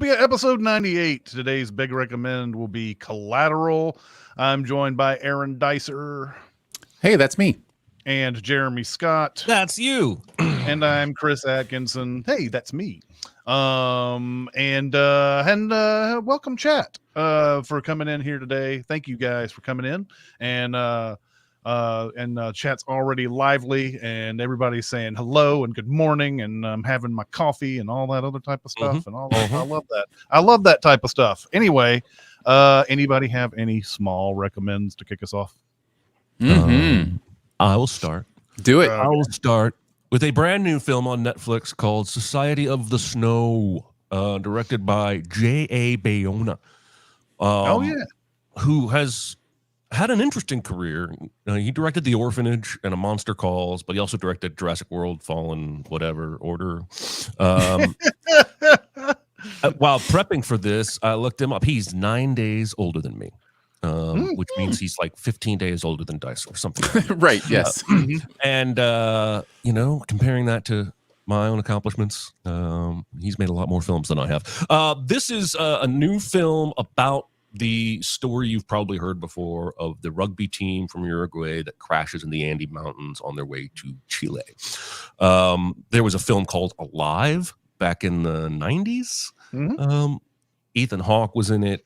Recotopia, episode 98. Today's big recommend will be Collateral. I'm joined by Aaron Dicer. Hey, that's me. And Jeremy Scott. That's you. And I'm Chris Atkinson. Hey, that's me. And welcome chat for coming in here today. Thank you guys for coming in. And chat's already lively, and everybody's saying hello and good morning, and I'm having my coffee and all that other type of stuff. And all that. I love that. I love that type of stuff. Anyway, anybody have any small recommends to kick us off? I will start. Do it. I will start with a brand new film on Netflix called Society of the Snow, directed by J.A. Bayona. Who has had an interesting career. He directed The Orphanage and A Monster Calls, but he also directed Jurassic World, Fallen, whatever, Order. While prepping for this, I looked him up. He's 9 days older than me. Which means he's like 15 days older than Dice or something. Right, yes. And, comparing that to my own accomplishments, he's made a lot more films than I have. This is a new film about the story you've probably heard before of the rugby team from Uruguay that crashes in the Andes Mountains on their way to Chile. There was a film called Alive back in the 90s. Ethan Hawke was in it.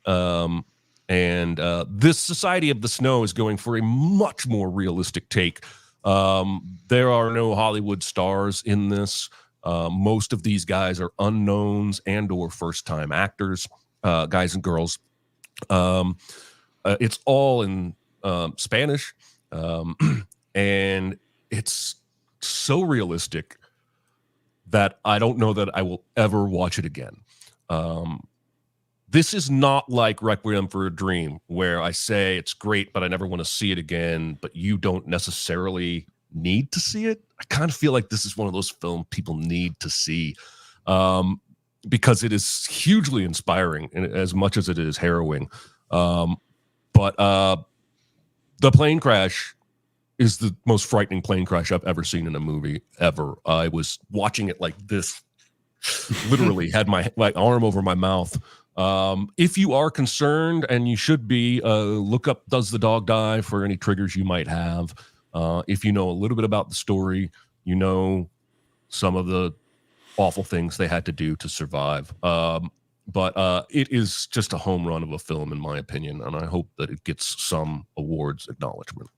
And this Society of the Snow is going for a much more realistic take. There are no Hollywood stars in this. Most of these guys are unknowns and or first-time actors, guys and girls. It's all in Spanish, and it's so realistic that I don't know that I will ever watch it again. This is not like Requiem for a Dream, where I say it's great, but I never want to see it again, but you don't necessarily need to see it. I kind of feel like this is one of those films people need to see because it is hugely inspiring as much as it is harrowing. But the plane crash is the most frightening plane crash I've ever seen in a movie, ever. I was watching it like this, literally had my arm over my mouth. If you are concerned, and you should be, look up Does the Dog Die for any triggers you might have. If you know a little bit about the story, you know some of the awful things they had to do to survive. But it is just a home run of a film, in my opinion, and I hope that it gets some awards acknowledgement.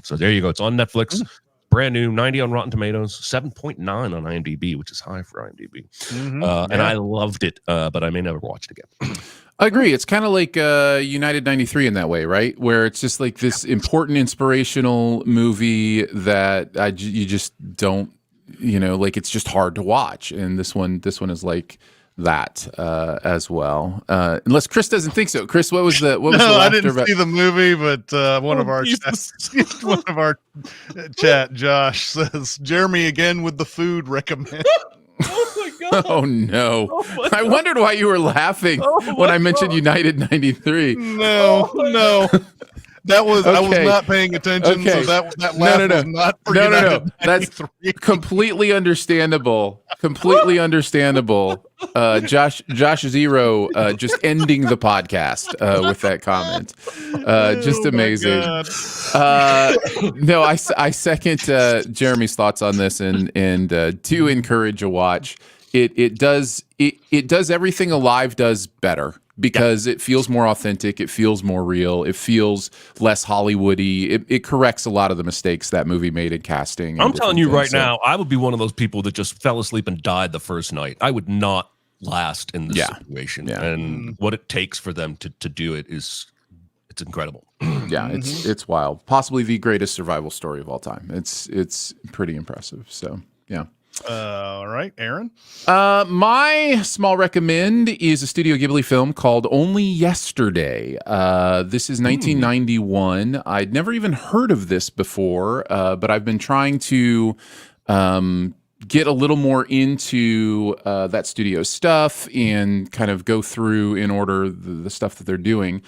So there you go. It's on Netflix. Brand new, 90 on Rotten Tomatoes, 7.9 on IMDb, which is high for IMDb. And I loved it, but I may never watch it again. I agree. It's kind of like United 93 in that way, right? Where it's just like this important, inspirational movie that you just don't, like it's just hard to watch. And this one is like that as well. Unless Chris doesn't think so. Chris, what was the I didn't see the movie, but one of our chat, Josh, says Jeremy again with the food recommend. Oh my god! Oh no! I wondered why you were laughing when I mentioned United 93. No. That was I was not paying attention. So that laugh was not for United 93. That's completely understandable. Completely understandable. Josh Zero just ending the podcast with that comment. Just amazing. No, I second Jeremy's thoughts on this, and to encourage a watch. It does everything Alive does better. Because it feels more authentic, it feels more real, it feels less Hollywoody. It corrects a lot of the mistakes that movie made in casting. I'm telling you right now, I would be one of those people that just fell asleep and died the first night. I would not last in this situation. Yeah. And what it takes for them to do it it's incredible. Yeah, it's wild. Possibly the greatest survival story of all time. It's pretty impressive. So yeah. All right, Aaron. My small recommend is a Studio Ghibli film called Only Yesterday. This is 1991. I'd never even heard of this before, but I've been trying to get a little more into that studio stuff and kind of go through in order the stuff that they're doing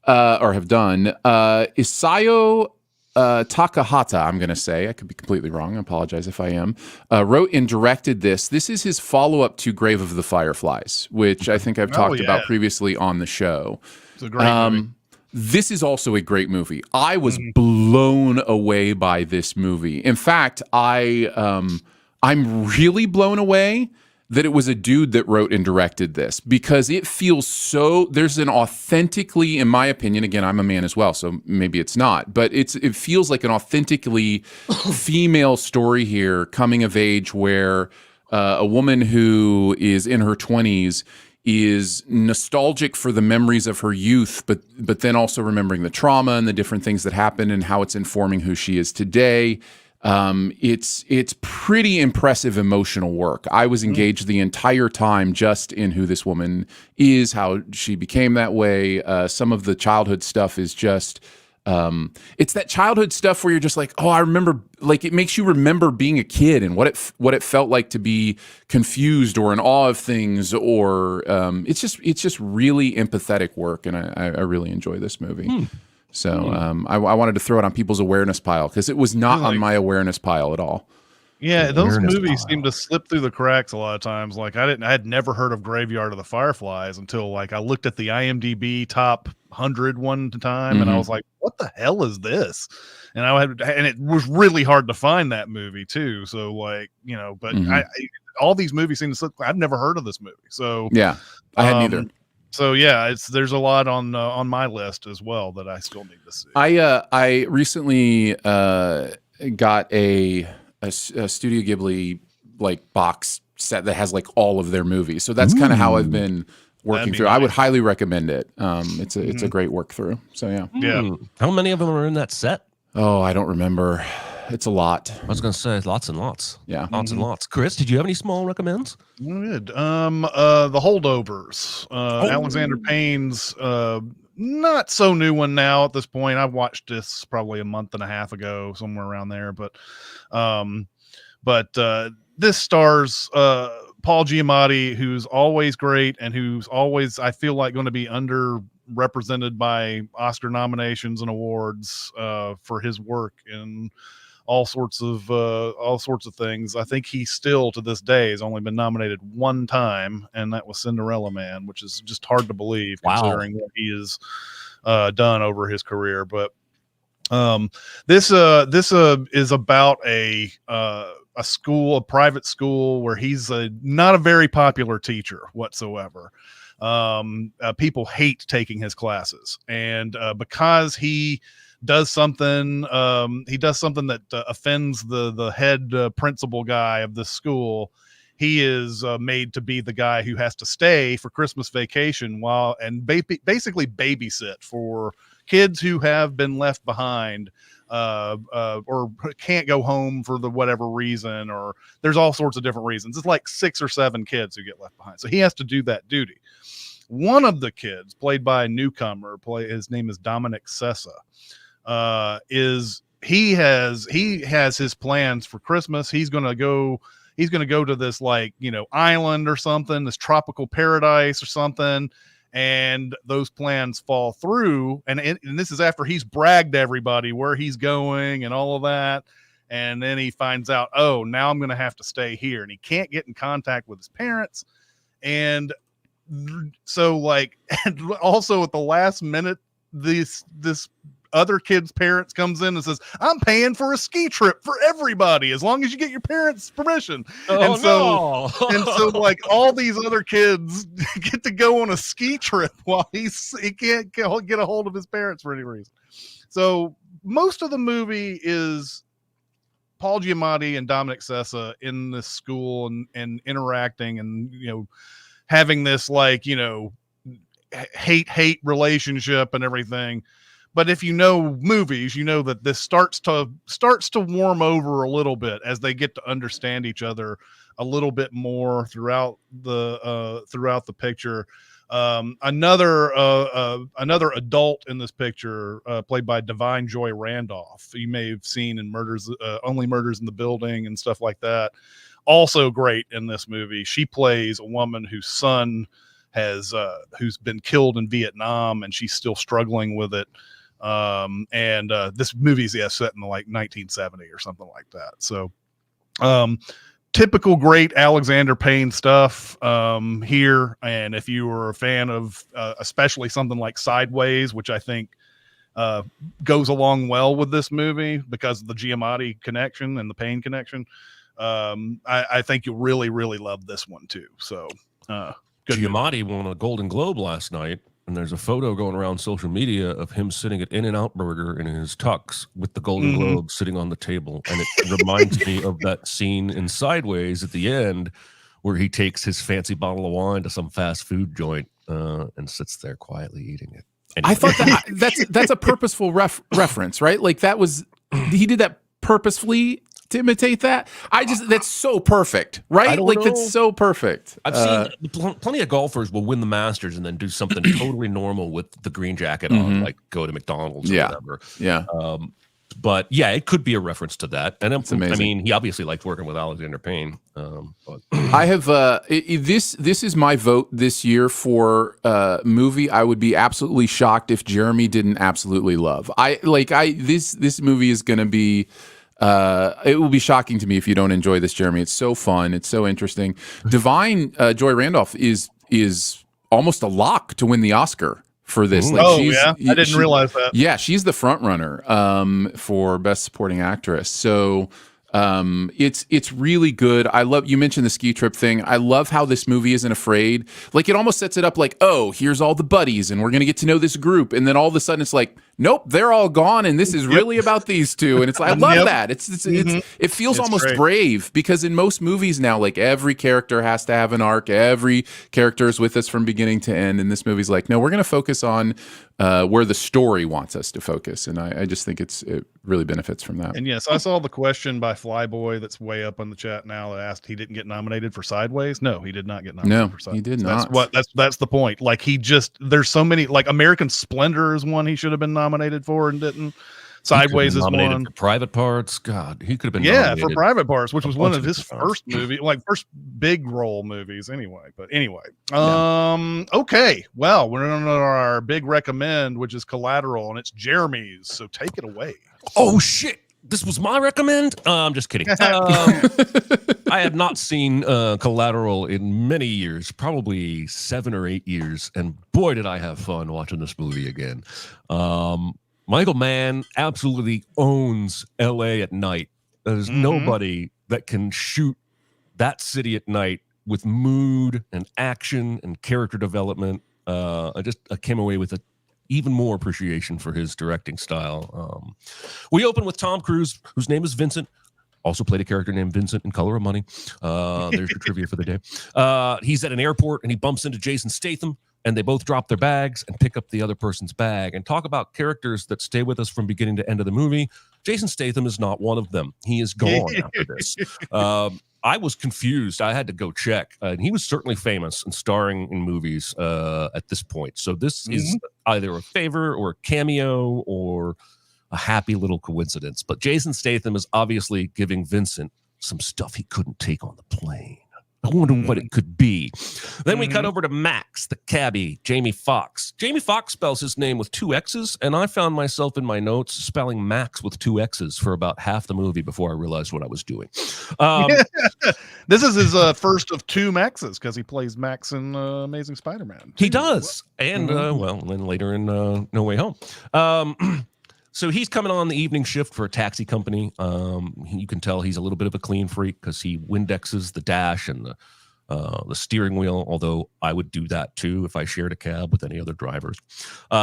or have done. Isao Takahata, I'm going to say, I could be completely wrong, I apologize if I am, wrote and directed this. This is his follow-up to Grave of the Fireflies, which I think I've talked about previously on the show. It's a great movie. This is also a great movie. I was blown away by this movie. In fact, I'm really blown away that it was a dude that wrote and directed this, because it feels so, there's an authentically, in my opinion, again, I'm a man as well, so maybe it's not, but it feels like an authentically female story here, coming of age, where a woman who is in her 20s is nostalgic for the memories of her youth, but then also remembering the trauma and the different things that happened and how it's informing who she is today. It's pretty impressive emotional work. I was engaged the entire time just in who this woman is, how she became that way. Some of the childhood stuff is just, it's that childhood stuff where you're just like, oh, I remember, like, it makes you remember being a kid and what it felt like to be confused or in awe of things, or it's just really empathetic work, and I really enjoy this movie. So I wanted to throw it on people's awareness pile, because it was not on my awareness pile at all. Yeah, those movies seem to slip through the cracks a lot of times. Like I had never heard of Graveyard of the Fireflies until like I looked at the IMDb top 100 one time, and I was like, "What the hell is this?" And and it was really hard to find that movie too. So like, you know, but all these movies seem to slip. I've never heard of this movie, so yeah, I had neither. So yeah, there's a lot on my list as well that I still need to see. I recently got a Studio Ghibli like box set that has like all of their movies. So that's kind of how I've been working through. Nice. I would highly recommend it. It's a great work through. So yeah. Yeah. How many of them are in that set? Oh, I don't remember. It's a lot. I was gonna say lots and lots. Yeah, lots and lots. Chris, did you have any small recommends? Good. The Holdovers. Alexander Payne's not so new one now at this point. I watched this probably a month and a half ago, somewhere around there. But this stars Paul Giamatti, who's always great and who's always, I feel like, going to be underrepresented by Oscar nominations and awards for his work in all sorts of things. I think he still to this day has only been nominated one time, and that was Cinderella Man, which is just hard to believe considering what he has done over his career. But this is about a school, a private school, where he's not a very popular teacher whatsoever. People hate taking his classes, and because he does something that offends the head principal guy of the school, he is made to be the guy who has to stay for Christmas vacation basically babysit for kids who have been left behind or can't go home for the whatever reason, or there's all sorts of different reasons. It's like 6 or 7 kids who get left behind, so he has to do that duty. One of the kids, played by a newcomer, his name is Dominic Sessa, he has his plans for Christmas. He's gonna go to this, like, you know, island or something, this tropical paradise or something, and those plans fall through. And this is after he's bragged to everybody where he's going and all of that. And then he finds out, oh, now I'm going to have to stay here, and he can't get in contact with his parents. And so, like, and also at the last minute, this other kid's parents comes in and says, I'm paying for a ski trip for everybody as long as you get your parents' permission. And so like all these other kids get to go on a ski trip while he can't get a hold of his parents for any reason. So most of the movie is Paul Giamatti and Dominic Sessa in this school and interacting and, you know, having this, like, you know, hate relationship and everything. But if you know movies, you know that this starts to warm over a little bit as they get to understand each other a little bit more throughout the picture. Another adult in this picture, played by Divine Joy Randolph, you may have seen in Only Murders in the Building and stuff like that. Also great in this movie. She plays a woman whose son who's been killed in Vietnam, and she's still struggling with it. And this movie's set in like 1970 or something like that. So typical great Alexander Payne stuff here. And if you were a fan of especially something like Sideways, which I think goes along well with this movie because of the Giamatti connection and the Payne connection, I think you'll really, really love this one too. So Giamatti won a Golden Globe last night, and there's a photo going around social media of him sitting at In-N-Out Burger in his tux with the Golden Globe sitting on the table. And it reminds me of that scene in Sideways at the end where he takes his fancy bottle of wine to some fast food joint and sits there quietly eating it. Anyway. I thought that's a purposeful reference, right? Like he did that purposefully to imitate that. That's so perfect, right? Like that's so perfect. I've seen plenty of golfers will win the Masters and then do something totally normal with the green jacket on, like go to McDonald's or whatever. Yeah. But yeah, it could be a reference to that. And I mean, he obviously liked working with Alexander Payne. But I have this is my vote this year for movie I would be absolutely shocked if Jeremy didn't absolutely love. This movie is going to be it will be shocking to me if you don't enjoy this, Jeremy. It's so fun. It's so interesting. Divine Joy Randolph is almost a lock to win the Oscar for this. Like, I didn't realize that. Yeah, she's the front runner for Best Supporting Actress. So it's really good. I love, you mentioned the ski trip thing. I love how this movie isn't afraid. Like, it almost sets it up like, oh, here's all the buddies and we're going to get to know this group. And then all of a sudden it's like, nope, they're all gone. And this is really about these two. And it's like, I love that. It feels almost great. Brave, because in most movies now, like, every character has to have an arc. Every character is with us from beginning to end. And this movie's like, no, we're going to focus on where the story wants us to focus. And I just think it really benefits from that. And yes, I saw the question by Flyboy that's way up on the chat now that asked, he didn't get nominated for Sideways. No, he did not get nominated for Sideways. He did not. That's the point. Like, there's so many, like, American Splendor is one he should have been nominated for and didn't. Sideways is one. For Private Parts. God, he could have been nominated for Private Parts, which was one of his first big role movies anyway. But anyway, okay. Well, we're on our big recommend, which is Collateral, and it's Jeremy's. So take it away. Oh shit. This was my recommend? I'm just kidding. I have not seen Collateral in many years, probably 7 or 8 years, and boy, did I have fun watching this movie again. Michael Mann absolutely owns LA at night. There's nobody that can shoot that city at night with mood and action and character development. I came away with even more appreciation for his directing style. We open with Tom Cruise, whose name is Vincent, also played a character named Vincent in Color of Money. There's your trivia for the day. He's at an airport and he bumps into Jason Statham, and they both drop their bags and pick up the other person's bag. And talk about characters that stay with us from beginning to end of the movie. Jason Statham is not one of them. He is gone after this. I was confused. I had to go check. And he was certainly famous and starring in movies at this point. So this is either a favor or a cameo or a happy little coincidence. But Jason Statham is obviously giving Vincent some stuff he couldn't take on the plane. I wonder what it could be. Then we cut over to Max, the cabbie, Jamie Foxx. Jamie Foxx spells his name with 2 X's, and I found myself in my notes spelling Max with 2 X's for about half the movie before I realized what I was doing. This is his first of 2 Maxes, because he plays Max in Amazing Spider-Man. He does. And, then later in No Way Home. So he's coming on the evening shift for a taxi company. You can tell he's a little bit of a clean freak because he Windexes the dash and the steering wheel, although I would do that too if I shared a cab with any other drivers.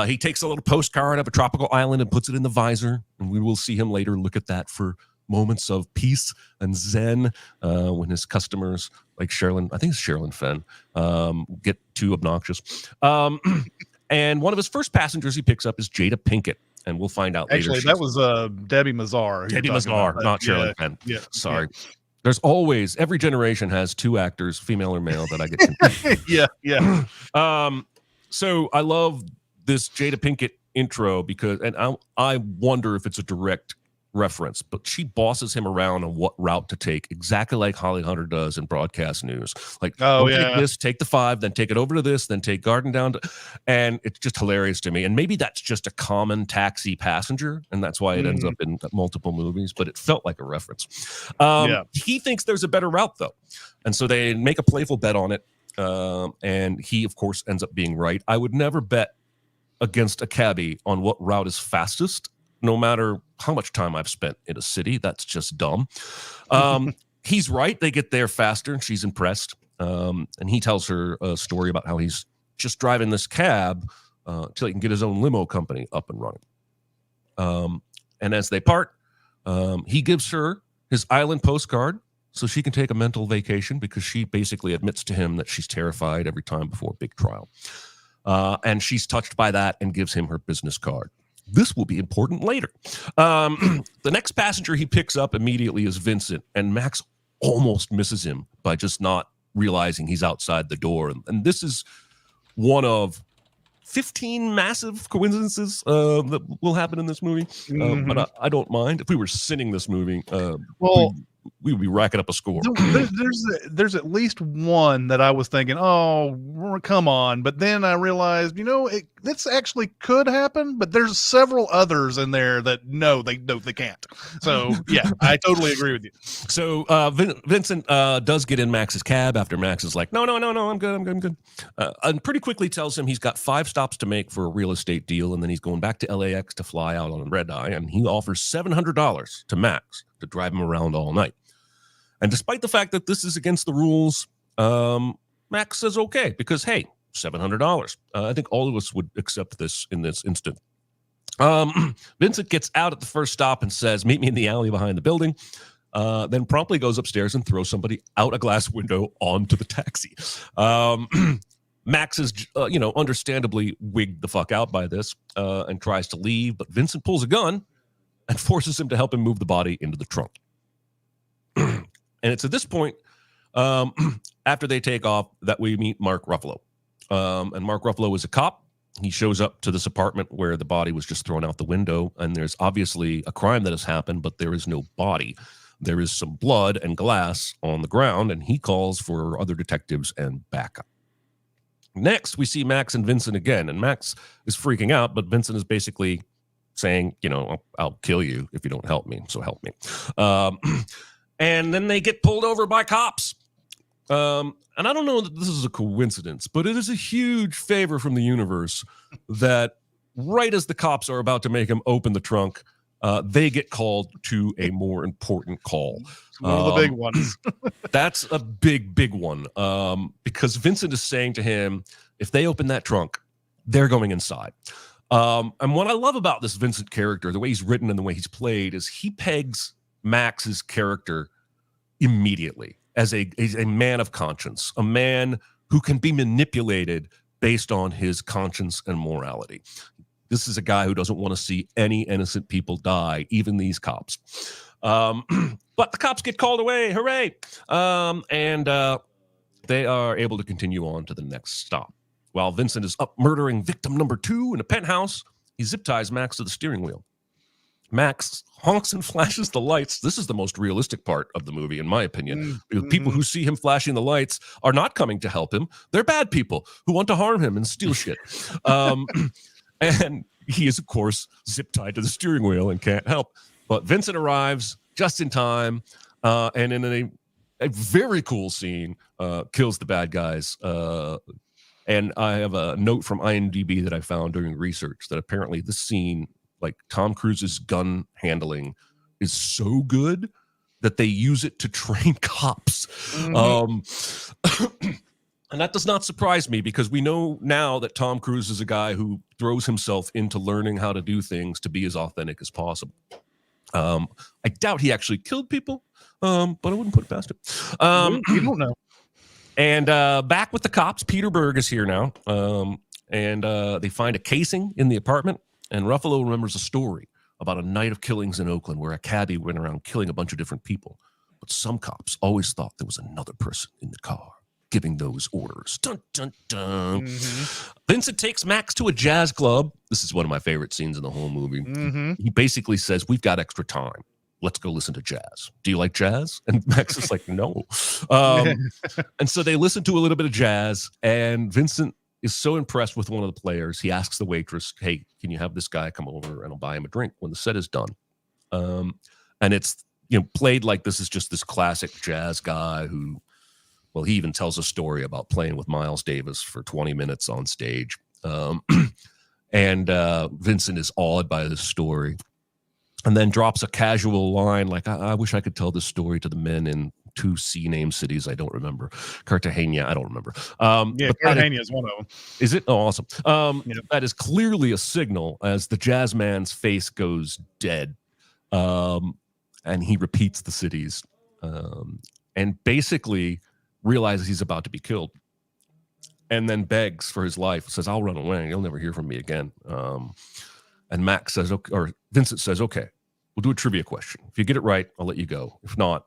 He takes a little postcard of a tropical island and puts it in the visor, and we will see him later look at that for moments of peace and zen when his customers, like Sherilyn, I think it's Sherilyn Fenn, get too obnoxious. And one of his first passengers he picks up is Jada Pinkett. And we'll find out later. Actually, that was Debbie Mazar. Debbie Mazar, not Sherilyn Fenn. Yeah. Sorry. Yeah. There's always, every generation has 2 actors, female or male, that I get confused. Yeah. So I love this Jada Pinkett intro because, and I wonder if it's a direct reference, but she bosses him around on what route to take, exactly like Holly Hunter does in broadcast news. Like, take this, take the 5, then take it over to this, then take Garden down to, and it's just hilarious to me. And maybe that's just a common taxi passenger, and that's why it ends up in multiple movies, but it felt like a reference. He thinks there's a better route, though. And so they make a playful bet on it. And he, of course, ends up being right. I would never bet against a cabbie on what route is fastest, no matter how much time I've spent in a city. That's just dumb. He's right. They get there faster, and she's impressed. And he tells her a story about how he's just driving this cab till he can get his own limo company up and running. And as they part, he gives her his island postcard so she can take a mental vacation, because she basically admits to him that she's terrified every time before a big trial. And she's touched by that and gives him her business card. This will be important later. The next passenger he picks up immediately is Vincent, and Max almost misses him by just not realizing he's outside the door. And this is one of 15 massive coincidences that will happen in this movie. But I don't mind. If we were sinning this movie, we would be racking up a score. There's at least one that I was thinking, oh, come on. But then I realized, this actually could happen, but there's several others in there that they can't. So yeah, I totally agree with you. So Vincent does get in Max's cab after Max is like, no, I'm good. And pretty quickly tells him he's got 5 stops to make for a real estate deal, and then he's going back to LAX to fly out on red eye, and he offers $700 to Max to drive him around all night. And despite the fact that this is against the rules, Max says okay, because hey, $700. I think all of us would accept this in this instant. Vincent gets out at the first stop and says, meet me in the alley behind the building. Then promptly goes upstairs and throws somebody out a glass window onto the taxi. Max is, understandably wigged the fuck out by this and tries to leave, but Vincent pulls a gun and forces him to help him move the body into the trunk. And it's at this point, after they take off, that we meet Mark Ruffalo. And Mark Ruffalo is a cop. He shows up to this apartment where the body was just thrown out the window, and there's obviously a crime that has happened, but there is no body. There is some blood and glass on the ground, and he calls for other detectives and backup. Next, we see Max and Vincent again, and Max is freaking out, but Vincent is basically saying, I'll kill you if you don't help me, so help me. And then they get pulled over by cops. And I don't know that this is a coincidence, but it is a huge favor from the universe that right as the cops are about to make him open the trunk, they get called to a more important call. One of the big ones. That's a big one. Because Vincent is saying to him, if they open that trunk, they're going inside. And what I love about this Vincent character, the way he's written and the way he's played, is he pegs Max's character immediately as a man of conscience, a man who can be manipulated based on his conscience and morality. This is a guy who doesn't want to see any innocent people die, even these cops. But the cops get called away. Hooray. And they are able to continue on to the next stop. While Vincent is up murdering victim number 2 in a penthouse, he zip ties Max to the steering wheel. Max honks and flashes the lights. This is the most realistic part of the movie, in my opinion. People who see him flashing the lights are not coming to help him. They're bad people who want to harm him and steal shit. And he is, of course, zip tied to the steering wheel and can't help. But Vincent arrives just in time, and in a very cool scene, kills the bad guys. And I have a note from IMDb that I found during research that apparently this scene, like Tom Cruise's gun handling, is so good that they use it to train cops. And that does not surprise me, because we know now that Tom Cruise is a guy who throws himself into learning how to do things to be as authentic as possible. I doubt he actually killed people, but I wouldn't put it past him. You don't know. And back with the cops, Peter Berg is here now. And they find a casing in the apartment. And Ruffalo remembers a story about a night of killings in Oakland where a cabbie went around killing a bunch of different people. But some cops always thought there was another person in the car. giving those orders. Dun, dun, dun. Vincent takes Max to a jazz club. This is one of my favorite scenes in the whole movie. He basically says, we've got extra time. Let's go listen to jazz. Do you like jazz? And Max is like, no. And so they listen to a little bit of jazz, and Vincent is so impressed with one of the players. He asks the waitress, hey, can you have this guy come over and I'll buy him a drink when the set is done? And it's, played like this is just this classic jazz guy who, well, he even tells a story about playing with Miles Davis for 20 minutes on stage. And Vincent is awed by this story, and then drops a casual line like, I wish I could tell this story to the men in 2 C-name cities I don't remember. Cartagena, I don't remember. Cartagena is one of them. Is it? Oh, awesome. That is clearly a signal as the jazz man's face goes dead. And he repeats the cities and basically realizes he's about to be killed, and then begs for his life, says, I'll run away. You'll never hear from me again. And Max says, okay, or Vincent says, okay, we'll do a trivia question. If you get it right, I'll let you go. If not,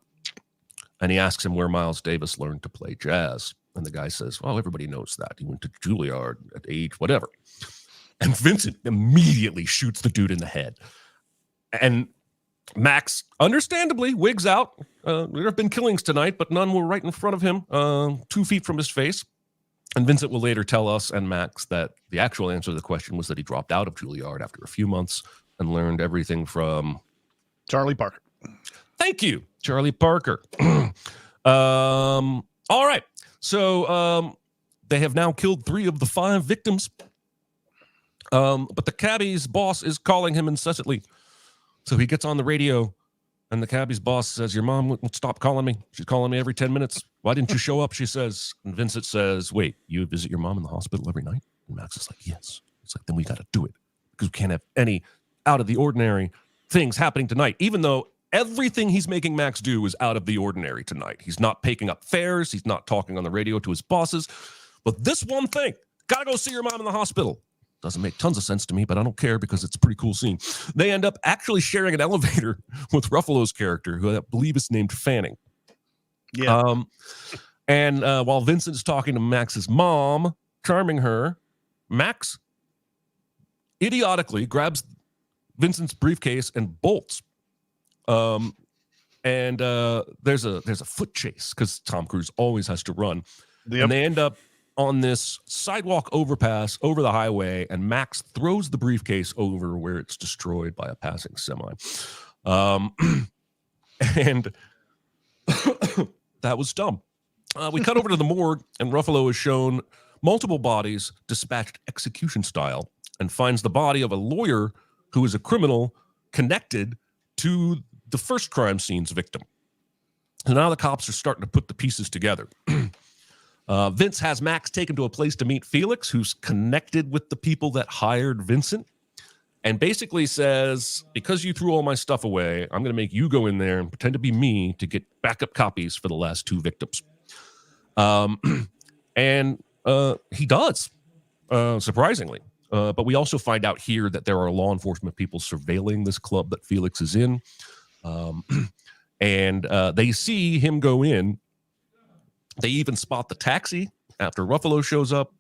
and he asks him where Miles Davis learned to play jazz. And the guy says, well, everybody knows that. He went to Juilliard at age whatever. And Vincent immediately shoots the dude in the head. And Max, understandably, wigs out. There have been killings tonight, but none were right in front of him, 2 feet from his face. And Vincent will later tell us and Max that the actual answer to the question was that he dropped out of Juilliard after a few months and learned everything from Charlie Parker. Thank you, Charlie Parker. All right. So they have now killed 3 of the 5 victims. But the cabbie's boss is calling him incessantly. So he gets on the radio, and the cabbie's boss says, your mom won't stop calling me. She's calling me every 10 minutes. Why didn't you show up? She says. And Vincent says, wait, you visit your mom in the hospital every night? And Max is like, yes. It's like, then we got to do it, because we can't have any out of the ordinary things happening tonight, even though everything he's making Max do is out of the ordinary tonight. He's not picking up fares. He's not talking on the radio to his bosses. But this one thing, got to go see your mom in the hospital. Doesn't make tons of sense to me, but I don't care because it's a pretty cool scene. They end up actually sharing an elevator with Ruffalo's character, who I believe is named Fanning. Yeah. And while Vincent is talking to Max's mom, charming her, Max idiotically grabs Vincent's briefcase and bolts. And there's a foot chase because Tom Cruise always has to run. Yep. And they end up on this sidewalk overpass over the highway, and Max throws the briefcase over where it's destroyed by a passing semi. And that was dumb. We cut over to the morgue, and Ruffalo is shown multiple bodies dispatched execution style, and finds the body of a lawyer who is a criminal connected to the first crime scene's victim. So now the cops are starting to put the pieces together. Vince has Max taken to a place to meet Felix, who's connected with the people that hired Vincent, and basically says, because you threw all my stuff away, I'm going to make you go in there and pretend to be me to get backup copies for the last 2 victims. And he does, surprisingly. But we also find out here that there are law enforcement people surveilling this club that Felix is in. And they see him go in. They even spot the taxi after Ruffalo shows up.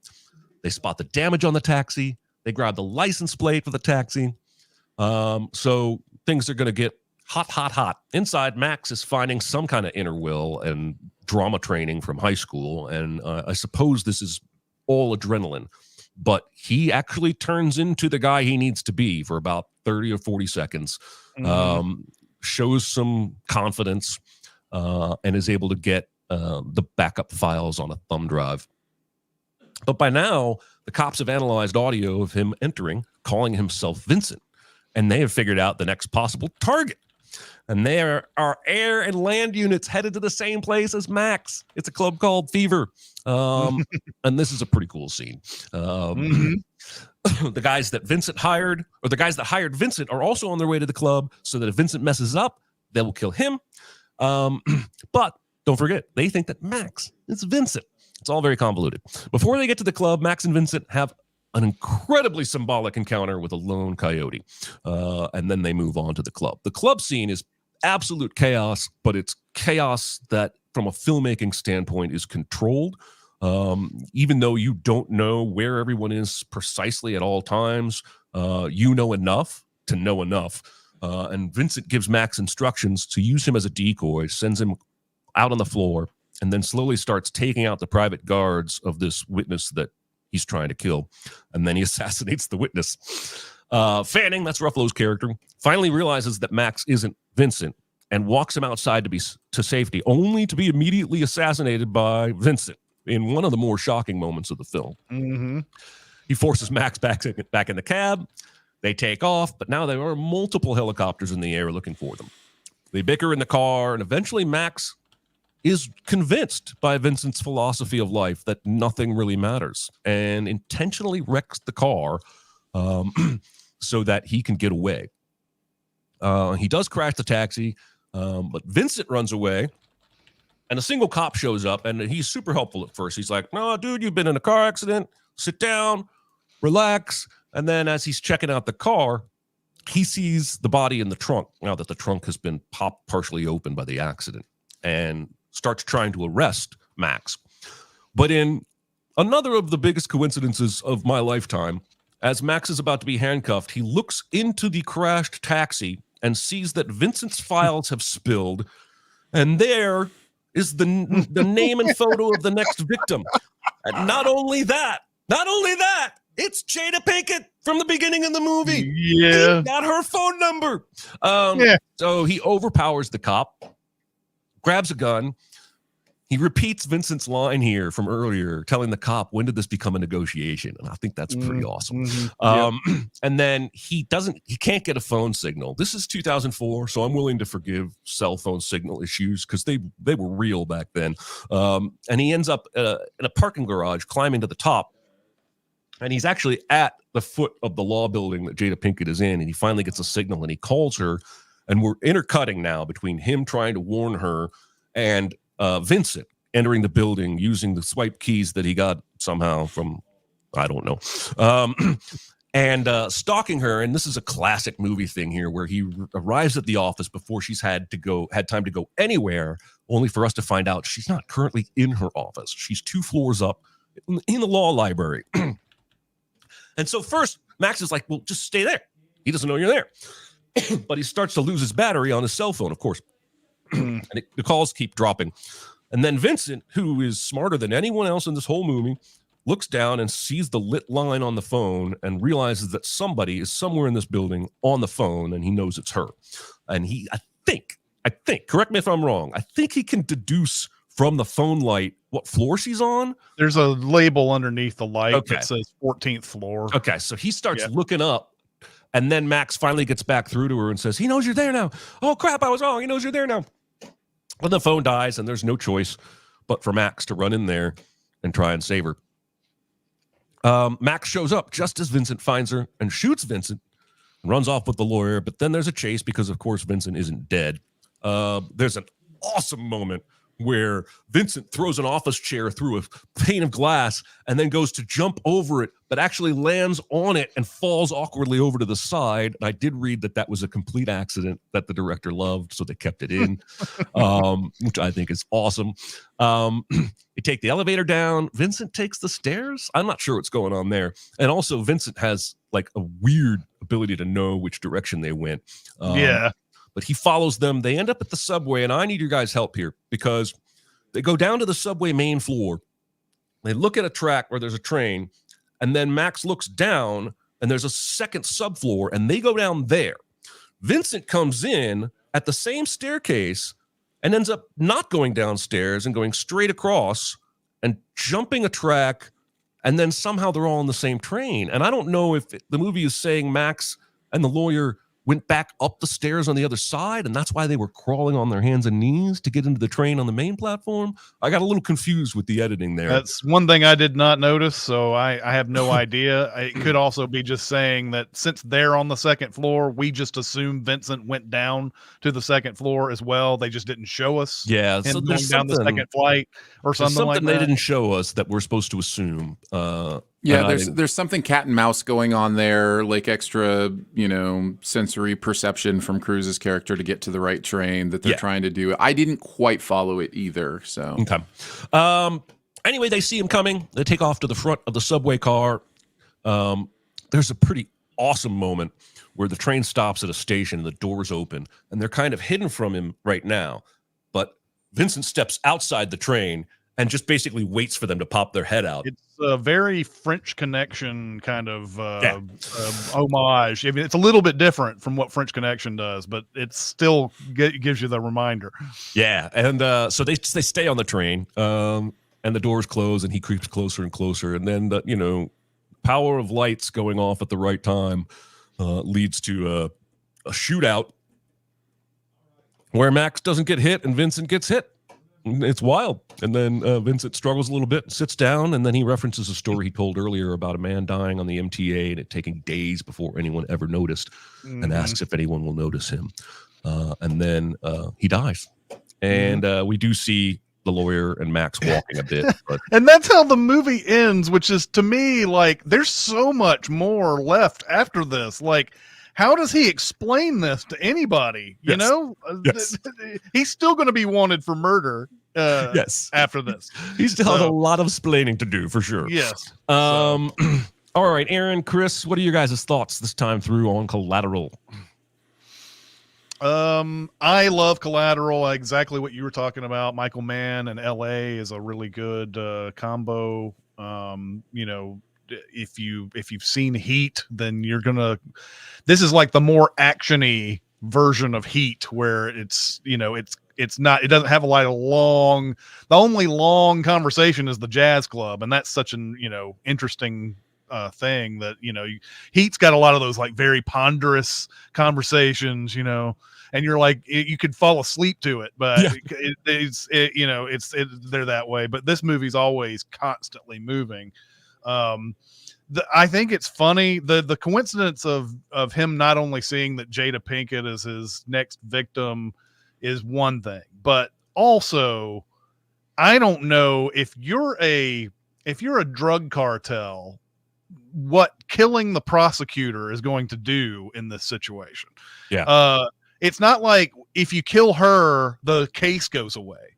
They spot the damage on the taxi. They grab the license plate for the taxi. So things are going to get hot. Inside, Max is finding some kind of inner will and drama training from high school. And I suppose this is all adrenaline. But he actually turns into the guy he needs to be for about 30 or 40 seconds. Shows some confidence and is able to get the backup files on a thumb drive. But by now, the cops have analyzed audio of him entering, calling himself Vincent, and they have figured out the next possible target. And there are air and land units headed to the same place as Max. It's a club called Fever. And this is a pretty cool scene. The guys that Vincent hired, or the guys that hired Vincent, are also on their way to the club so that if Vincent messes up, they will kill him. But don't forget, they think that Max is Vincent. It's all very convoluted. Before they get to the club, Max and Vincent have an incredibly symbolic encounter with a lone coyote. And then they move on to the club. The club scene is absolute chaos, but it's chaos that from a filmmaking standpoint is controlled. Even though you don't know where everyone is precisely at all times, you know enough to know enough. And Vincent gives Max instructions to use him as a decoy, sends him out on the floor, and then slowly starts taking out the private guards of this witness that he's trying to kill. And then he assassinates the witness. Fanning, that's Ruffalo's character, finally realizes that Max isn't Vincent and walks him outside to safety, only to be immediately assassinated by Vincent in one of the more shocking moments of the film. Mm-hmm. He forces Max back in the cab. They take off, but now there are multiple helicopters in the air looking for them. They bicker in the car, and eventually Max is convinced by Vincent's philosophy of life that nothing really matters and intentionally wrecks the car so that he can get away. He does crash the taxi, but Vincent runs away, and a single cop shows up, and he's super helpful at first. He's like, "No, dude, you've been in a car accident. Sit down, relax." And then as he's checking out the car, he sees the body in the trunk, now that the trunk has been popped partially open by the accident, and starts trying to arrest Max. But in another of the biggest coincidences of my lifetime, as Max is about to be handcuffed, he looks into the crashed taxi and sees that Vincent's files have spilled, and there is the name and photo of the next victim. And not only that, it's Jada Pinkett from the beginning of the movie. Yeah. He got her phone number. So he overpowers the cop, grabs a gun. He repeats Vincent's line here from earlier, telling the cop, "When did this become a negotiation?" And I think that's pretty awesome. Mm-hmm. And then he can't get a phone signal. This is 2004, so I'm willing to forgive cell phone signal issues because they were real back then. And he ends up in a parking garage, climbing to the top. And he's actually at the foot of the law building that Jada Pinkett is in. And he finally gets a signal, and he calls her. And we're intercutting now between him trying to warn her and Vincent entering the building using the swipe keys that he got somehow from, I don't know, and stalking her. And this is a classic movie thing here, where he arrives at the office before she's had time to go anywhere, only for us to find out she's not currently in her office. She's 2 floors up in the law library. And so first, Max is like, "Well, just stay there." He doesn't know you're there. But he starts to lose his battery on his cell phone, of course. And the calls keep dropping. And then Vincent, who is smarter than anyone else in this whole movie, looks down and sees the lit line on the phone and realizes that somebody is somewhere in this building on the phone, and he knows it's her. And I think, correct me if I'm wrong, I think he can deduce from the phone light what floor she's on. There's a label underneath the light that says 14th floor. Okay, so he starts looking up, and then Max finally gets back through to her and says, "He knows you're there now. Oh, crap, I was wrong. He knows you're there now." And the phone dies, and there's no choice but for Max to run in there and try and save her. Max shows up just as Vincent finds her and shoots Vincent and runs off with the lawyer. But then there's a chase because, of course, Vincent isn't dead. There's an awesome moment where Vincent throws an office chair through a pane of glass and then goes to jump over it, but actually lands on it and falls awkwardly over to the side. And I did read that was a complete accident that the director loved, so they kept it in, which I think is awesome. They take the elevator down. Vincent takes the stairs. I'm not sure what's going on there. And also Vincent has like a weird ability to know which direction they went. But he follows them. They end up at the subway, and I need your guys' help here because they go down to the subway main floor. They look at a track where there's a train, and then Max looks down, and there's a second subfloor, and they go down there. Vincent comes in at the same staircase and ends up not going downstairs and going straight across and jumping a track, and then somehow they're all on the same train. And I don't know if the movie is saying Max and the lawyer went back up the stairs on the other side, and that's why they were crawling on their hands and knees to get into the train on the main platform. I got a little confused with the editing there. That's one thing I did not notice, so I have no idea. It could also be just saying that since they're on the second floor, we just assume Vincent went down to the second floor as well. They just didn't show us. Yeah, so going down the second flight or something like that. They didn't show us that we're supposed to assume. Yeah, there's something cat and mouse going on there, like extra, sensory perception from Cruise's character to get to the right train that they're trying to do. I didn't quite follow it either. So okay. Anyway, they see him coming. They take off to the front of the subway car. There's a pretty awesome moment where the train stops at a station and the doors open, and they're kind of hidden from him right now. But Vincent steps outside the train and just basically waits for them to pop their head out. It's a very French Connection kind of homage. I mean, it's a little bit different from what French Connection does, but it still gives you the reminder. Yeah, and so they stay on the train, and the doors close, and he creeps closer and closer, and then the power of lights going off at the right time leads to a shootout where Max doesn't get hit and Vincent gets hit. It's wild. And then Vincent struggles a little bit and sits down, and then he references a story he told earlier about a man dying on the MTA and it taking days before anyone ever noticed, and asks if anyone will notice him. And then he dies. And we do see the lawyer and Max walking a bit. But and that's how the movie ends, which is, to me, like, there's so much more left after this. Like, how does he explain this to anybody? You know, he's still going to be wanted for murder. After this, he still has a lot of explaining to do, for sure. Yes. All right, Aaron, Chris, what are your guys' thoughts this time through on Collateral? I love Collateral. Exactly what you were talking about. Michael Mann and L.A. is a really good combo. If you've seen Heat, then you're gonna. This is like the more actiony version of Heat, where it's not. It doesn't have a lot of long. The only long conversation is the jazz club, and that's such an interesting thing that Heat's got a lot of those like very ponderous conversations, and you're like you could fall asleep to it, but they're that way. But this movie's always constantly moving. I think it's funny the coincidence of him not only seeing that Jada Pinkett is his next victim is one thing, but also I don't know if you're a drug cartel, what killing the prosecutor is going to do in this situation. It's not like if you kill her, the case goes away.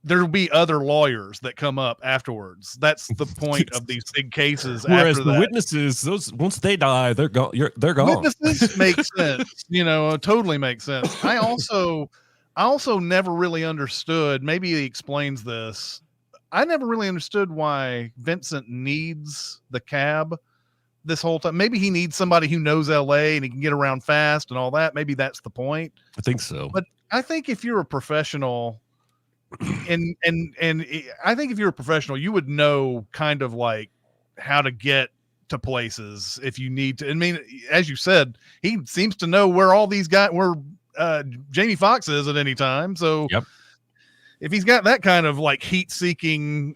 There'll be other lawyers that come up afterwards. That's the point of these big cases. Whereas the witnesses, those once they die, they're gone. They're gone. Witnesses make sense. Totally makes sense. I also never really understood. Maybe he explains this. I never really understood why Vincent needs the cab this whole time. Maybe he needs somebody who knows LA and he can get around fast and all that. Maybe that's the point. I think so. But I think if you're a professional, and I think if you're a professional, you would know kind of like how to get to places if you need to. I mean, as you said, he seems to know where all these guys, where Jamie Foxx is at any time. So if he's got that kind of like heat-seeking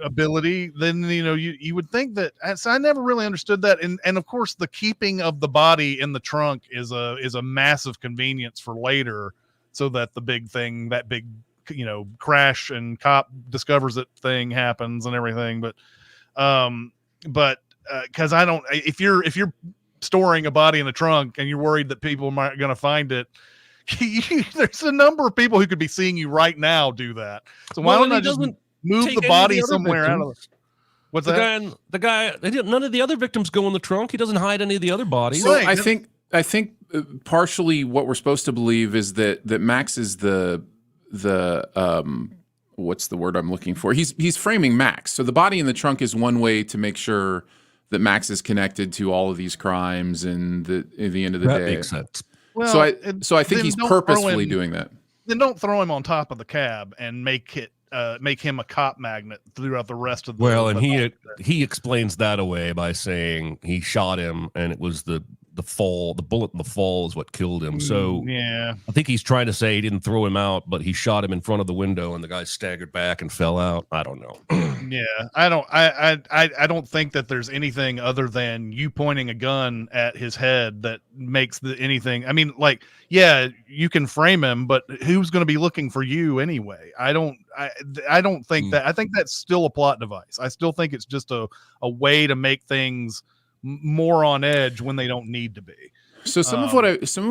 ability, then you would think that. So I never really understood that, and of course the keeping of the body in the trunk is a massive convenience for later, so that the big thing, that big crash and cop discovers it thing happens and everything. But because if you're storing a body in the trunk and you're worried that people are going to find it. There's a number of people who could be seeing you right now do that. So why don't I just move the body somewhere out of it? What's that? The guy, none of the other victims go in the trunk. He doesn't hide any of the other bodies. So I think partially what we're supposed to believe is that Max is the what's the word I'm looking for? He's framing Max. So the body in the trunk is one way to make sure that Max is connected to all of these crimes, and at the end of the day, that makes sense. Well, so I think he's purposefully doing that. Then don't throw him on top of the cab and make him a cop magnet throughout the rest of the. Well, and he explains that away by saying he shot him and it was the bullet in the fall is what killed him. So yeah, I think he's trying to say he didn't throw him out, but he shot him in front of the window and the guy staggered back and fell out. I don't know. Yeah, I don't think that there's anything other than you pointing a gun at his head that makes anything. I mean, like, yeah, you can frame him, but who's going to be looking for you anyway? I don't think that. I think that's still a plot device. I still think it's just a way to make things more on edge when they don't need to be. So some of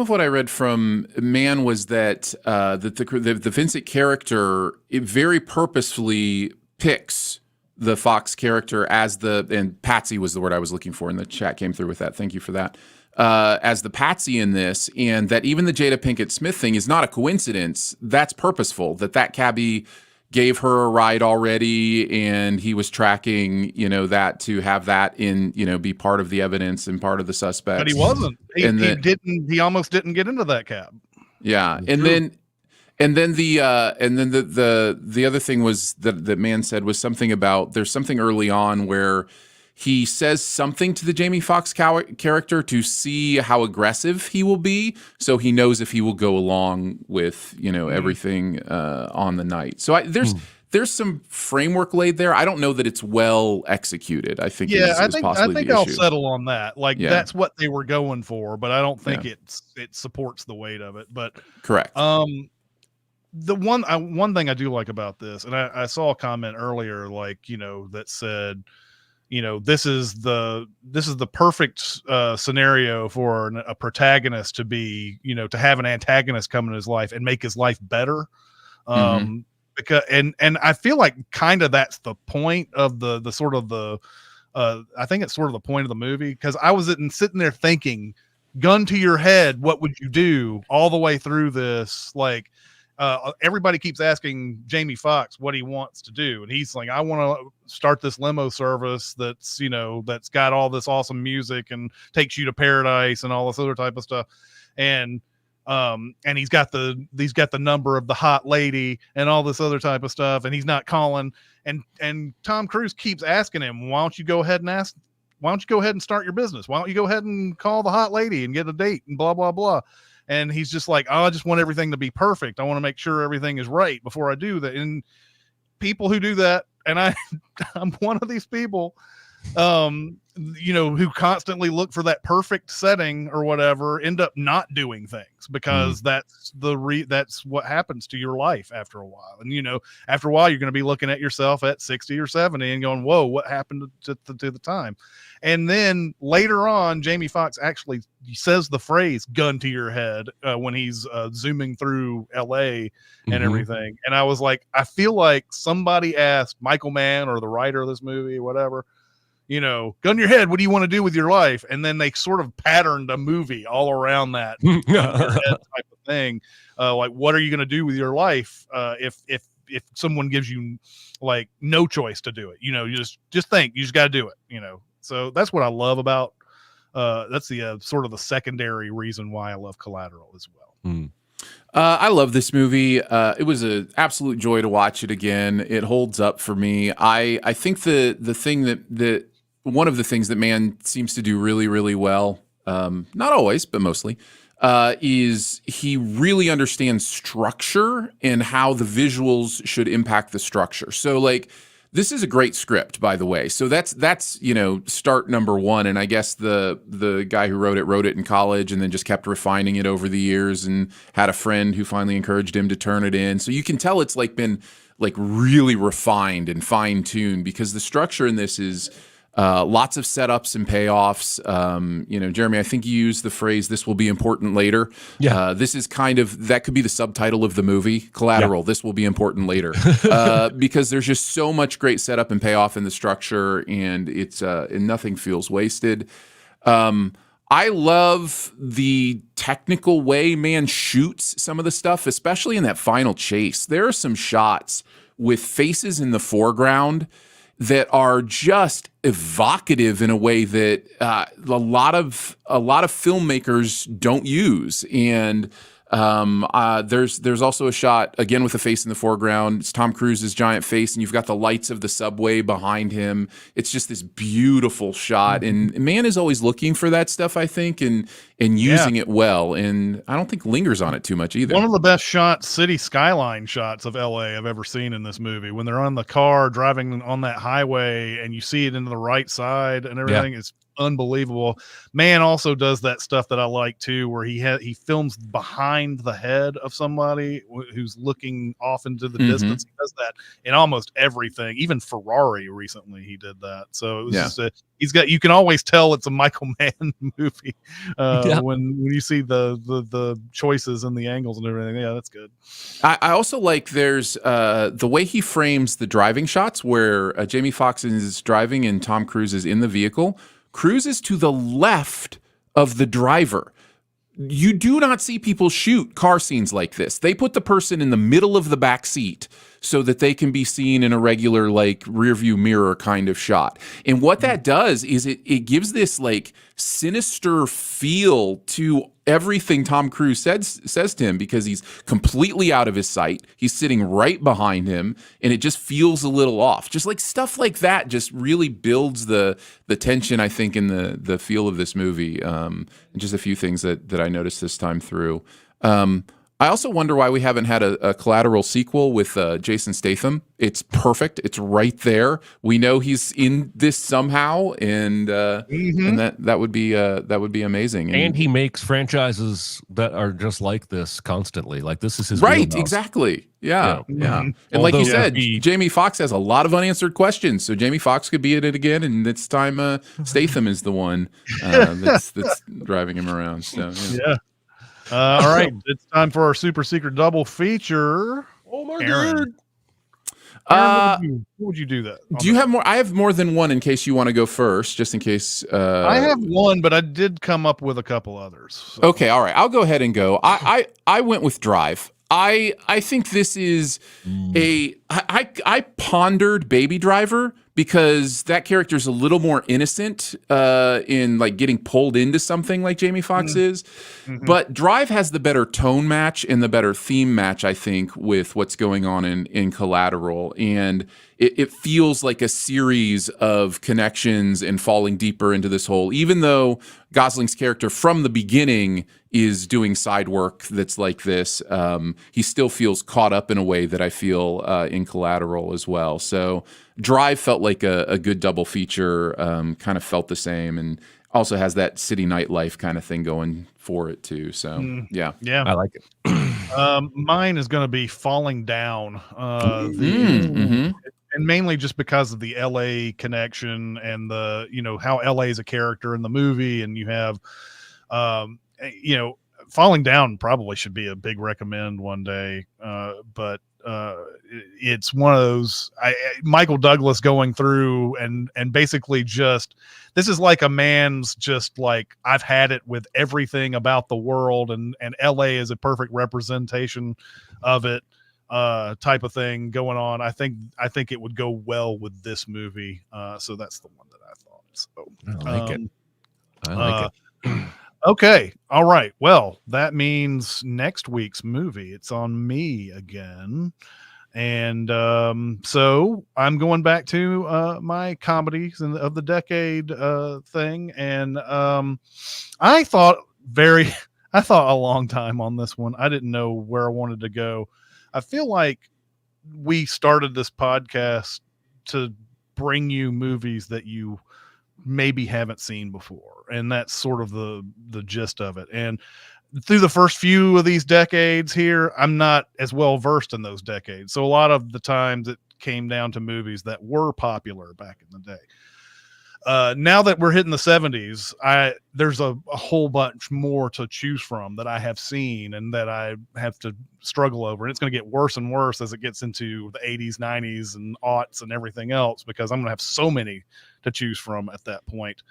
what I read from Mann was that the Vincent character, it very purposefully picks the Fox character as and Patsy was the word I was looking for, and the chat came through with that. Thank you for that. As the Patsy in this, and that even the Jada Pinkett Smith thing is not a coincidence. That's purposeful. That cabbie gave her a ride already, and he was tracking, that to have that in, be part of the evidence and part of the suspects. But he wasn't. He almost didn't get into that cab. Yeah, and then the other thing was that Mann said was something about there's something early on where he says something to the Jamie Foxx character to see how aggressive he will be, so he knows if he will go along with everything on the night. So there's some framework laid there. I don't know that it's well executed. I think I think I'll settle on that. Like that's what they were going for, but I don't think it supports the weight of it. But correct. The one thing I do like about this, and I saw a comment earlier, like that said, this is the perfect scenario for a protagonist to be, to have an antagonist come in his life and make his life better. Because and I feel like kind of that's the point of the sort of the I think it's sort of the point of the movie, because I was sitting there thinking, gun to your head, what would you do all the way through this? Like, everybody keeps asking Jamie Foxx what he wants to do, and he's like, I want to start this limo service that's that's got all this awesome music and takes you to paradise and all this other type of stuff, and he's got the number of the hot lady and all this other type of stuff, and he's not calling, and Tom Cruise keeps asking him, why don't you go ahead and start your business? Why don't you go ahead and call the hot lady and get a date and blah blah blah. And he's just like, oh, I just want everything to be perfect. I want to make sure everything is right before I do that. And people who do that, and I'm one of these people, who constantly look for that perfect setting or whatever, end up not doing things because that's what happens to your life after a while. And, after a while, you're going to be looking at yourself at 60 or 70 and going, whoa, what happened to the time? And then later on, Jamie Foxx actually says the phrase gun to your head when he's zooming through LA and everything. And I was like, I feel like somebody asked Michael Mann or the writer of this movie, whatever, gun your head, what do you want to do with your life? And then they sort of patterned a movie all around that gun your head type of thing. Like, what are you going to do with your life if someone gives you like no choice to do it? You just think you just got to do it. So that's what I love about. That's the sort of the secondary reason why I love Collateral as well. I love this movie. It was an absolute joy to watch it again. It holds up for me. I think the thing that one of the things that Mann seems to do really, really well, not always, but mostly, is he really understands structure and how the visuals should impact the structure. So, like, this is a great script, by the way. So that's start number one. And I guess the guy who wrote it in college and then just kept refining it over the years and had a friend who finally encouraged him to turn it in. So you can tell it's been really refined and fine tuned, because the structure in this is lots of setups and payoffs. Jeremy, I think you used the phrase, this will be important later. Yeah. This is that could be the subtitle of the movie, Collateral. Yeah. This will be important later. Because there's just so much great setup and payoff in the structure, and it's and nothing feels wasted. I love the technical way Mann shoots some of the stuff, especially in that final chase. There are some shots with faces in the foreground that are just evocative in a way that a lot of filmmakers don't use. And There's also a shot again with a face in the foreground. It's Tom Cruise's giant face, and you've got the lights of the subway behind him. It's just this beautiful shot, and man is always looking for that stuff, I think, and using it well. And I don't think lingers on it too much either. One of the best shots, city skyline shots of LA I've ever seen in this movie. When they're on the car driving on that highway, and you see it into the right side and everything, is unbelievable. Man also does that stuff that I like too, where he films behind the head of somebody who's looking off into the distance. He does that in almost everything. Even Ferrari recently he did that. So it was just you can always tell it's a Michael Mann movie when you see the choices and the angles and everything. Yeah, that's good. I also like there's the way he frames the driving shots where Jamie Foxx is driving and Tom Cruise is in the vehicle. Cruise is to the left of the driver. You do not see people shoot car scenes like this. They put the person in the middle of the back seat so that they can be seen in a regular like rear view mirror kind of shot. And what that does is it gives this like sinister feel to everything Tom Cruise says to him, because he's completely out of his sight. He's sitting right behind him, and it just feels a little off. Just like stuff like that just really builds the tension, I think, in the feel of this movie. And just a few things that I noticed this time through. I also wonder why we haven't had a Collateral sequel with Jason Statham. It's perfect. It's right there. We know he's in this somehow, and that would be amazing. And he makes franchises that are just like this constantly. Like this is his right. wheelhouse. Exactly. Yeah. And like you said, Jamie Foxx has a lot of unanswered questions. So Jamie Foxx could be in it again, and this time Statham is the one that's driving him around. So yeah. All right, it's time for our super secret double feature. Oh my Aaron. God! What would you do that? Do you have more? I have more than one. In case you want to go first, just in case. I have one, but I did come up with a couple others. So. Okay, all right. I'll go ahead and go. I went with Drive. I think this is I pondered Baby Driver, because that character is a little more innocent in like getting pulled into something like Jamie Foxx is. But Drive has the better tone match and the better theme match, I think, with what's going on in Collateral. And it feels like a series of connections and falling deeper into this hole, even though Gosling's character from the beginning is doing side work that's like this. He still feels caught up in a way that I feel in Collateral as well. So Drive felt like a good double feature, kind of felt the same, and also has that city nightlife kind of thing going for it too. So yeah, I like it. Mine is going to be Falling Down, and mainly just because of the LA connection and the how LA is a character in the movie, and you have Falling Down probably should be a big recommend one day, but it's one of those Michael Douglas going through and basically just, this is like a man's just like, I've had it with everything about the world, and LA is a perfect representation of it, type of thing going on. I think it would go well with this movie. So that's the one that I thought. So I like it. Okay. All right. Well, that means next week's movie, it's on me again. And so I'm going back to my comedies of the decade thing. And I thought a long time on this one. I didn't know where I wanted to go. I feel like we started this podcast to bring you movies that you maybe haven't seen before, and that's sort of the gist of it. And through the first few of these decades here, I'm not as well versed in those decades, so a lot of the times it came down to movies that were popular back in the day. Now that we're hitting the 70s, there's a whole bunch more to choose from that I have seen and that I have to struggle over. And it's going to get worse and worse as it gets into the 80s, 90s, and aughts and everything else, because I'm going to have so many to choose from at that point.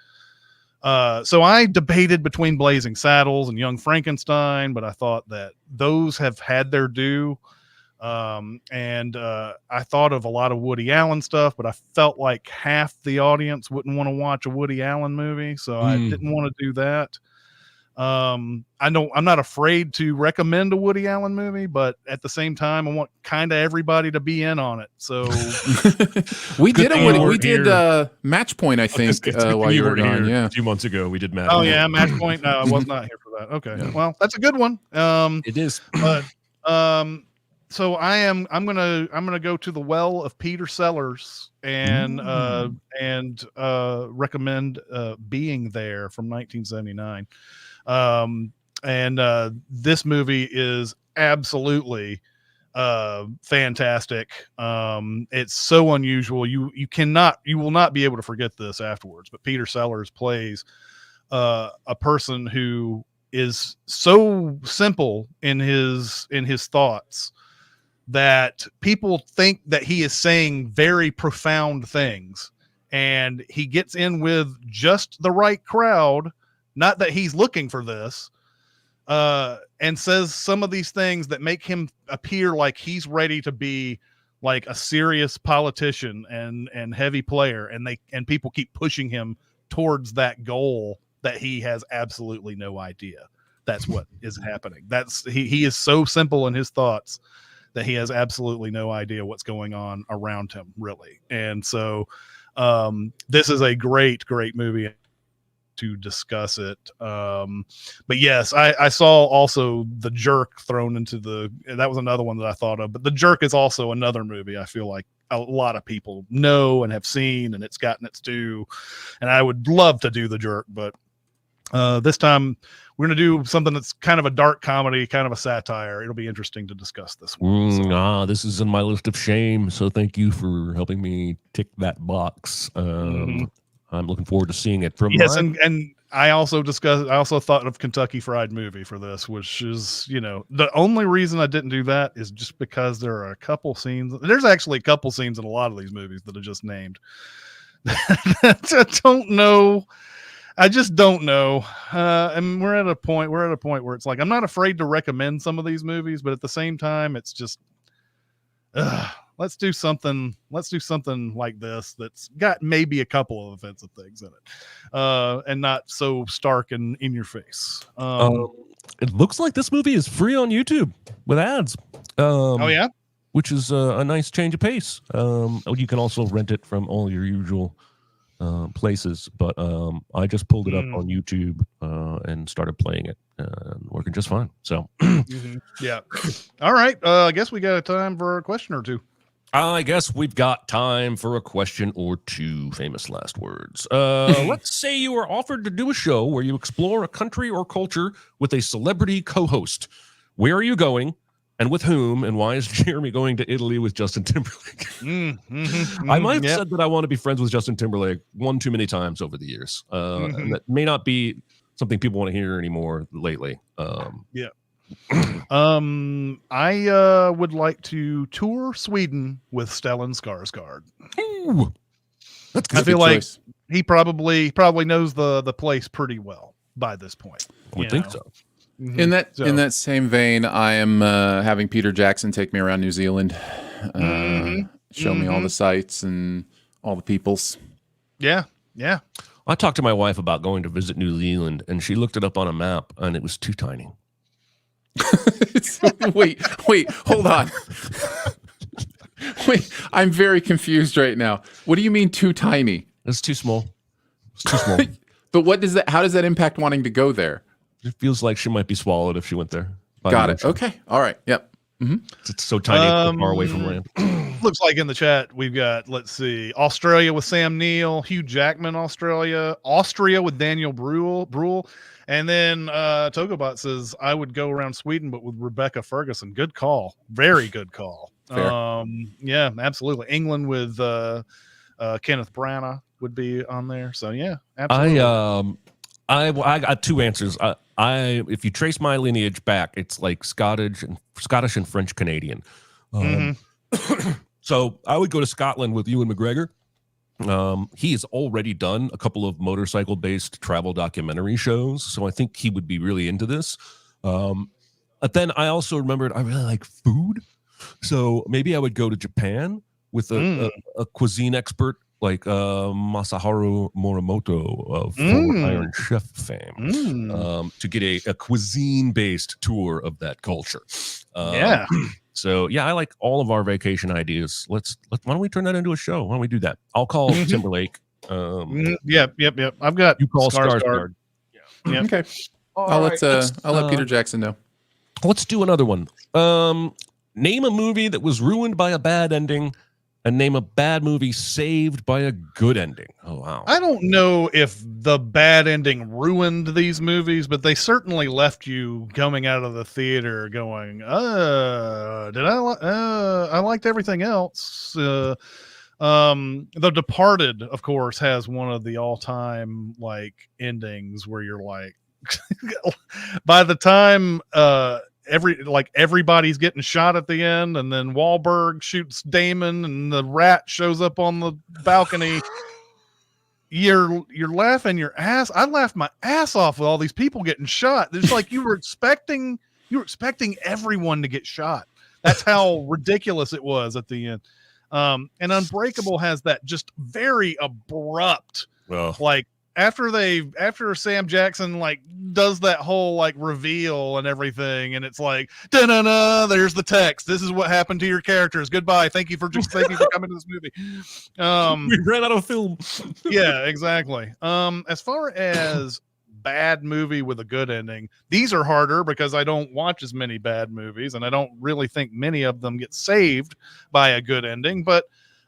So I debated between Blazing Saddles and Young Frankenstein, but I thought that those have had their due. And I thought of a lot of Woody Allen stuff, but I felt like half the audience wouldn't want to watch a Woody Allen movie, so I didn't want to do that. I know I'm not afraid to recommend a Woody Allen movie, but at the same time, I want kind of everybody to be in on it. So we did here. Match Point, I think, while you were gone. Here Yeah, a few months ago, we did Match. Oh yeah, Match Point. No, I was not here for that. Okay, Yeah. well, that's a good one. It is. But so I'm gonna go to the well of Peter Sellers and recommend Being There from 1979. This movie is absolutely fantastic. It's so unusual. You will not be able to forget this afterwards. But Peter Sellers plays a person who is so simple in his thoughts that people think that he is saying very profound things, and he gets in with just the right crowd. Not that he's looking for this, and says some of these things that make him appear like he's ready to be like a serious politician and heavy player, and people keep pushing him towards that goal that he has absolutely no idea. That's what is happening. He is so simple in his thoughts that he has absolutely no idea what's going on around him, really. And so this is a great movie to discuss it. But yes, I saw also The Jerk thrown into that was another one that I thought of, but The Jerk is also another movie I feel like a lot of people know and have seen, and it's gotten its due, and I would love to do The Jerk, but this time we're going to do something that's kind of a dark comedy, kind of a satire. It'll be interesting to discuss this one. This is in my list of shame, so thank you for helping me tick that box. I'm looking forward to seeing it. And I also thought of Kentucky Fried Movie for this, which is, the only reason I didn't do that is just because there are a couple scenes. There's actually a couple scenes in a lot of these movies that are just named. I don't know. I just don't know. And we're at a point where it's like, I'm not afraid to recommend some of these movies, but at the same time, it's just, let's do something like this that's got maybe a couple of offensive things in it, and not so stark and in your face. It looks like this movie is free on YouTube with ads. Oh yeah, which is a nice change of pace. You can also rent it from all your usual places, but I just pulled it up on YouTube and started playing it, and working just fine. So yeah. All right, I guess we got time for a question or two. I guess we've got time for a question or two. Famous last words. Let's say you are offered to do a show where you explore a country or culture with a celebrity co-host. Where are you going, and with whom, and why is Jeremy going to Italy with Justin Timberlake? I might have said that I want to be friends with Justin Timberlake one too many times over the years. And that may not be something people want to hear anymore lately. I would like to tour Sweden with Stellan Skarsgård. Ooh, that's good. I feel like he probably knows the place pretty well by this point. I would think so. In that same vein, I am having Peter Jackson take me around New Zealand, show me all the sights and all the peoples. Yeah. I talked to my wife about going to visit New Zealand, and she looked it up on a map, and it was too tiny. wait, hold on. Wait, I'm very confused right now. What do you mean too tiny? It's too small. It's too small. But how does that impact wanting to go there? It feels like she might be swallowed if she went there. Got it. Okay. All right. Yep. It's so tiny, it's so far away from land. Looks like in the chat we've got, let's see, Australia with Sam Neill, Hugh Jackman, Austria with Daniel Bruhl, and then Togobot says I would go around Sweden, but with Rebecca Ferguson. Good call, very good call. Yeah, absolutely. England with Kenneth Branagh would be on there. So yeah, absolutely. I got two answers. If you trace my lineage back, it's like Scottish and French Canadian. So I would go to Scotland with Ewan McGregor. He has already done a couple of motorcycle-based travel documentary shows, so I think he would be really into this. But then I also remembered I really like food, so maybe I would go to Japan with a cuisine expert like Masaharu Morimoto of Four Iron Chef fame, to get a cuisine-based tour of that culture. Yeah. So yeah, I like all of our vacation ideas. Why don't we turn that into a show? Why don't we do that? I'll call Timberlake. Yep. I've got You call Skarsgård. Yeah. Yep. Okay. All I'll right, let Peter Jackson know. Let's do another one. Name a movie that was ruined by a bad ending, and name a bad movie saved by a good ending. Oh, wow. I don't know if the bad ending ruined these movies, but they certainly left you coming out of the theater going, I liked everything else. The Departed, of course, has one of the all-time like endings where you're like, by the time everybody's getting shot at the end, and then Wahlberg shoots Damon, and the rat shows up on the balcony. You're laughing your ass. I laughed my ass off with all these people getting shot. It's like you were expecting everyone to get shot. That's how ridiculous it was at the end. And Unbreakable has that just very abrupt, like after Sam Jackson like does that whole like reveal and everything, and it's like, da-na-na, there's the text. This is what happened to your characters. Goodbye. Thank you for coming to this movie. We ran out of film. Yeah, exactly. As far as bad movie with a good ending, these are harder because I don't watch as many bad movies, and I don't really think many of them get saved by a good ending. But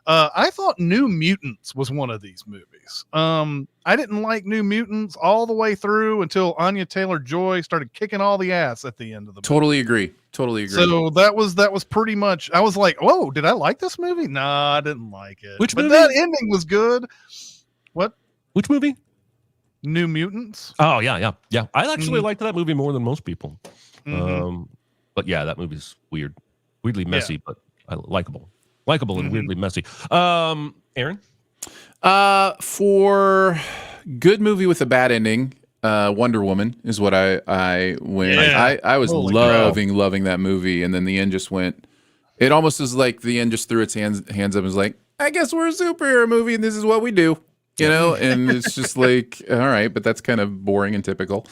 I thought New Mutants was one of these movies. I didn't like New Mutants all the way through until Anya Taylor-Joy started kicking all the ass at the end of the movie. Totally agree. So that was pretty much, I was like, whoa, did I like this movie? Nah, I didn't like it. Which but movie? That ending was good. What? Which movie? New Mutants. Oh, yeah. I actually liked that movie more than most people. Mm-hmm. But yeah, that movie's weird. Weirdly messy, but likable. Likable and weirdly messy. Aaron? For good movie with a bad ending, Wonder Woman is what I win. Yeah. I was Holy loving that movie, and then the end just went. It almost was like the end just threw its hands up and was like, I guess we're a superhero movie, and this is what we do, you know. And it's just like, all right, but that's kind of boring and typical.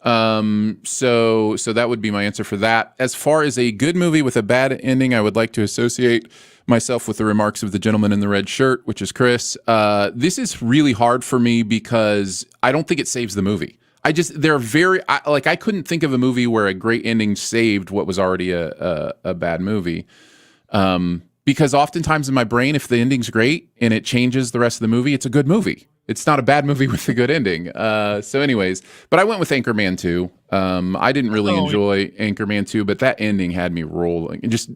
So that would be my answer for that. As far as a good movie with a bad ending, I would like to associate myself with the remarks of the gentleman in the red shirt, which is Chris. This is really hard for me because I don't think it saves the movie. I couldn't think of a movie where a great ending saved what was already a bad movie. Because oftentimes in my brain, if the ending's great and it changes the rest of the movie, it's a good movie. It's not a bad movie with a good ending. So anyways, but I went with Anchorman 2. I didn't really enjoy Anchorman 2, but that ending had me rolling. And just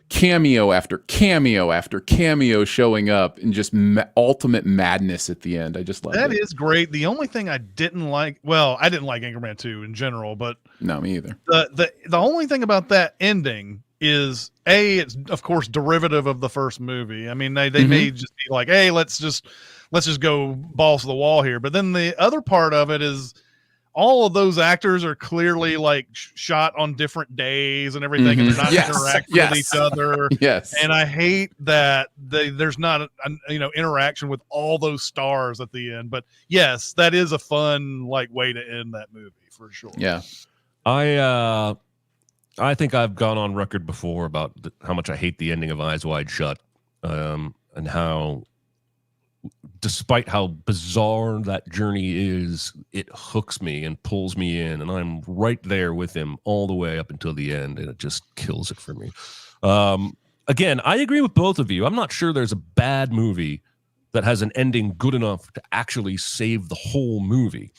cameo after cameo after cameo showing up, and just ultimate madness at the end. I just love that. It is great. The only thing I didn't like, I didn't like Anchorman 2 in general, but no, me either. The only thing about that ending is it's of course derivative of the first movie. I mean, they may just be like, hey, let's just go balls to the wall here. But then the other part of it is all of those actors are clearly like shot on different days and everything, and they're not interacting with each other. Yes. And I hate that there's not interaction with all those stars at the end. But yes, that is a fun like way to end that movie for sure. Yeah. I think I've gone on record before about how much I hate the ending of Eyes Wide Shut, and how, despite how bizarre that journey is, it hooks me and pulls me in, and I'm right there with him all the way up until the end, and it just kills it for me. Again, I agree with both of you. I'm not sure there's a bad movie that has an ending good enough to actually save the whole movie.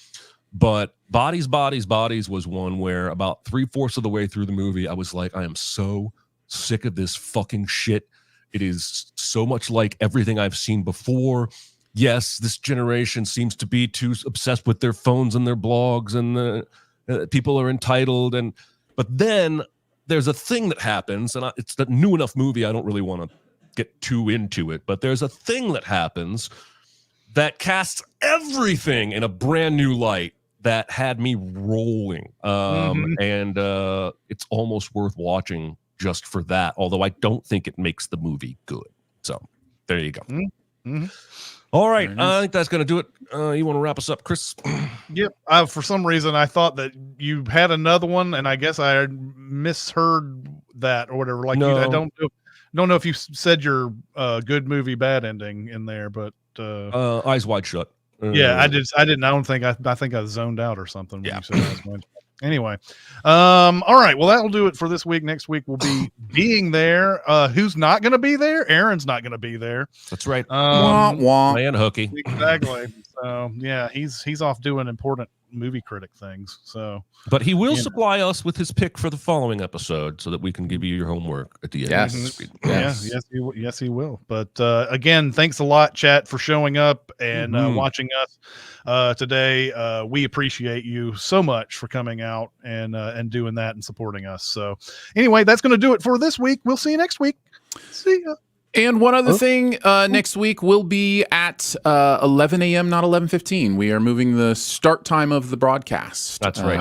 But Bodies was one where about 3/4 of the way through the movie, I was like, I am so sick of this fucking shit. It is so much like everything I've seen before. Yes, this generation seems to be too obsessed with their phones and their blogs, and the people are entitled. But then there's a thing that happens, and it's a new enough movie, I don't really want to get too into it, but there's a thing that happens that casts everything in a brand new light that had me rolling. And it's almost worth watching just for that, although I don't think it makes the movie good. So there you go. Mhm. All right. Very nice. I think that's going to do it. You want to wrap us up, Chris? Yep. For some reason, I thought that you had another one, and I guess I misheard that or whatever. Like, No. I don't know if you said your good movie, bad ending in there, but Eyes Wide Shut. yeah, I did. I didn't. I don't think I think I zoned out or something when Yeah. you said Eyes Wide Shut. Anyway, all right. Well, that'll do it for this week. Next week we'll be being there. Who's not going to be there? Aaron's not going to be there. That's right. Wah, wah. Man hooky. Exactly. So yeah, he's off doing important movie critic things. So, But he will You know. supply us with his pick for the following episode so that we can give you your homework at the end. Yes. of this week. Yes. yes, he will. But again, thanks a lot, chat, for showing up and watching us today. We appreciate you so much for coming out and doing that and supporting us. So, anyway, that's going to do it for this week. We'll see you next week. See ya. And one other thing, next week we'll be at 11 a.m., not 11:15. We are moving the start time of the broadcast. That's right.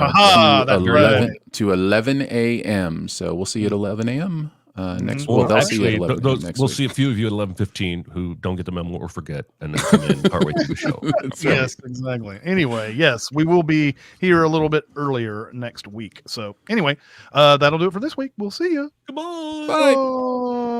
To 11 a.m. So we'll see you at 11 a.m. Next. Well, they'll see you at 11 a.m. next we'll week. see a few of you at 11:15 who don't get the memo or forget and then come in partway through the show. Yes, exactly. Anyway, yes, we will be here a little bit earlier next week. So anyway, that'll do it for this week. We'll see you. Come on. Bye. Bye.